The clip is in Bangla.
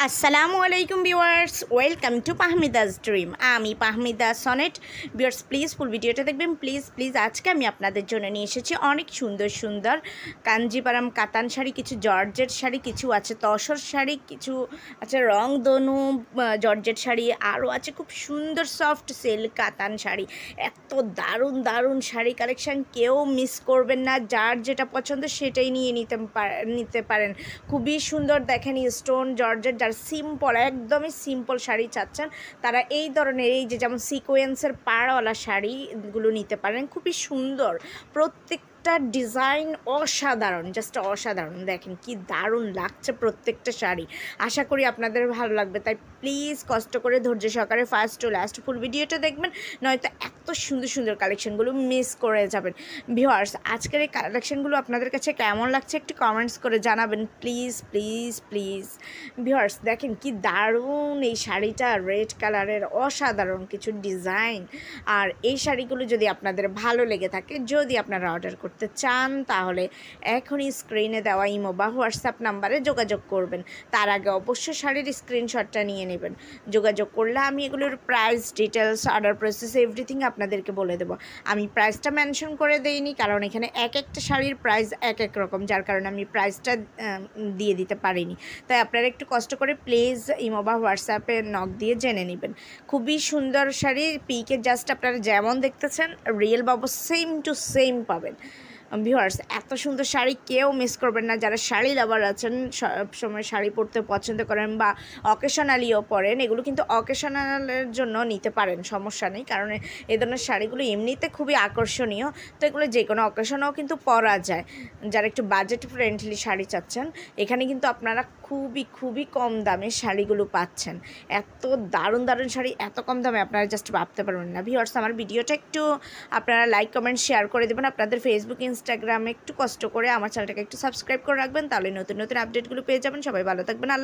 আসসালামু আলাইকুম ভিউয়ার্স, ওয়েলকাম টু পাহমিদাস ড্রিম। আমি পাহমিদা সনেট। ভিউয়ার্স প্লিজ ফুল ভিডিওটা দেখবেন, প্লিজ। আজকে আমি আপনাদের জন্য নিয়ে এসেছি অনেক সুন্দর সুন্দর কাঞ্জিপারাম কাতান শাড়ি, কিছু জর্জেট শাড়ি, কিছু আছে তসর শাড়ি, কিছু আছে রংধনু জর্জেট শাড়ি, আরও আছে খুব সুন্দর সফট সিল্ক কাতান শাড়ি। এত দারুণ দারুণ শাড়ি কালেকশান, কেউ মিস করবেন না। যার যেটা পছন্দ সেটাই নিয়ে নিতে পারেন। খুবই সুন্দর দেখেন, স্টোন জর্জেট, যারা সিম্পল একদমই সিম্পল শাড়ি চাচ্ছেন তারা এই ধরনের এই যে যেমন সিকোয়েন্সের পাড়ওয়ালা শাড়িগুলো নিতে পারেন। খুবই সুন্দর, প্রত্যেকটা ডিজাইন অসাধারণ, জাস্ট অসাধারণ। দেখেন কি দারুণ লাগছে প্রত্যেকটা শাড়ি। আশা করি আপনাদের ভালো লাগবে, তাই প্লিজ কষ্ট করে ধৈর্য সহকারে ফার্স্ট টু লাস্ট ফুল ভিডিওটা দেখবেন, নয়তো এত সুন্দর সুন্দর কালেকশনগুলো মিস করে যাবেন। ভিউয়ার্স আজকের এই কালেকশনগুলো আপনাদের কাছে কেমন লাগছে একটু কমেন্টস করে জানাবেন প্লিজ। ভিউয়ার্স দেখেন কি দারুণ এই শাড়িটা, রেড কালারের অসাধারণ কিছু ডিজাইন। আর এই শাড়িগুলো যদি আপনাদের ভালো লেগে থাকে, যদি আপনারা অর্ডার করতে চান, তাহলে এখনই স্ক্রিনে দেওয়া ইমো বা হোয়াটসঅ্যাপ নাম্বারে যোগাযোগ করবেন। তার আগে অবশ্যই শাড়ির স্ক্রিনশটটা নিয়ে নেবেন। যোগাযোগ করলে আমি এগুলোর price details, order process everything আপনাদেরকে বলে দেবো। আমি প্রাইসটা মেনশন করে দেইনি, কারণ এখানে এক একটা শাড়ির প্রাইস এক এক রকম, যার কারণে আমি প্রাইসটা দিয়ে দিতে পারিনি। তাই আপনারা একটু কষ্ট করে প্লিজ ইমো বা হোয়াটসঅ্যাপে নক দিয়ে জেনে নেবেন। খুবই সুন্দর শাড়ি, পিকে জাস্ট আপনারা যেমন দেখতেছেন real Babu same to same পাবেন। ভিউয়ার্স এত সুন্দর শাড়ি কেউ মিস করবেন না। যারা শাড়ি লাভার আছেন, সব সময় শাড়ি পরতে পছন্দ করেন বা অকেশনালিও পরেন, এগুলো কিন্তু অকেশনালের জন্য নিতে পারেন, সমস্যা নেই। কারণ এই ধরনের শাড়িগুলো এমনিতে খুবই আকর্ষণীয়, তো এগুলো যে কোনো অকেশনেও কিন্তু পরা যায়। যারা একটু বাজেট ফ্রেন্ডলি শাড়ি চাচ্ছেন, এখানে কিন্তু আপনারা খুবই কম দামে শাড়িগুলো পাচ্ছেন। এত দারুণ দারুণ শাড়ি এত কম দামে আপনারা জাস্ট ভাবতে পারবেন না। ভিউয়ার্স আমার ভিডিওটা একটু আপনারা লাইক কমেন্ট শেয়ার করে দেবেন। আপনাদের ফেসবুক ইনস্টাগ্রামে একটু কষ্ট করে আমার চ্যানেলটাকে একটু সাবস্ক্রাইব করে রাখবেন, তাহলে নতুন নতুন আপডেটগুলো পেয়ে যাবেন। সবাই ভালো থাকবেন। আল্লাহ।